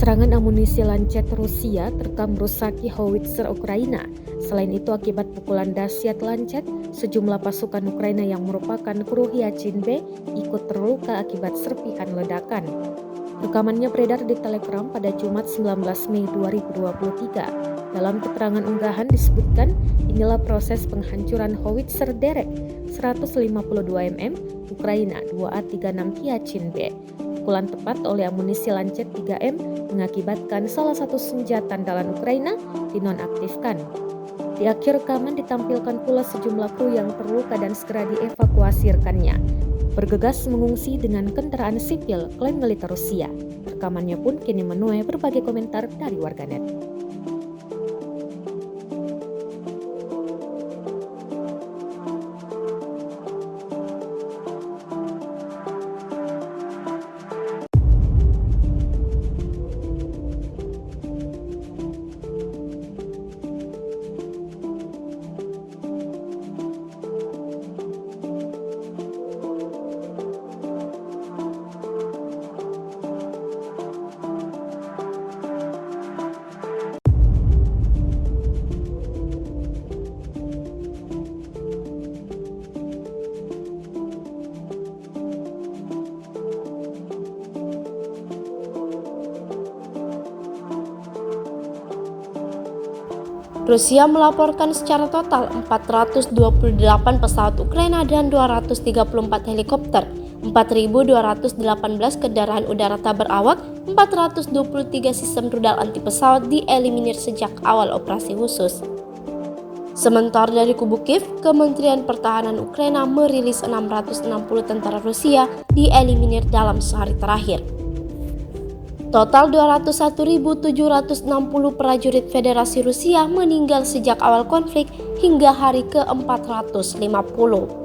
Serangan amunisi Lancet Rusia terekam merusaki howitzer Ukraina. Selain itu, akibat pukulan dahsyat Lancet, sejumlah pasukan Ukraina yang merupakan kru Hyacin B ikut terluka akibat serpihan ledakan. Rekamannya beredar di Telegram pada Jumat 19 Mei 2023. Dalam keterangan unggahan disebutkan, inilah proses penghancuran howitzer derek 152 mm Ukraina 2A36 Hyacin B. Pukulan tepat oleh amunisi Lancet 3M mengakibatkan salah satu senjata andalan Ukraina dinonaktifkan. Di akhir rekaman ditampilkan pula sejumlah kru yang terluka dan segera dievakuasi rekannya bergegas mengungsi dengan kendaraan sipil, klaim militer Rusia. Rekamannya pun kini menuai berbagai komentar dari warganet. Rusia melaporkan secara total 428 pesawat Ukraina dan 234 helikopter, 4.218 kendaraan udara tak berawak, 423 sistem rudal anti pesawat dieliminir sejak awal operasi khusus. Sementara dari kubu Kiev, Kementerian Pertahanan Ukraina merilis 660 tentara Rusia dieliminir dalam sehari terakhir. Total 201.760 prajurit Federasi Rusia meninggal sejak awal konflik hingga hari ke-450.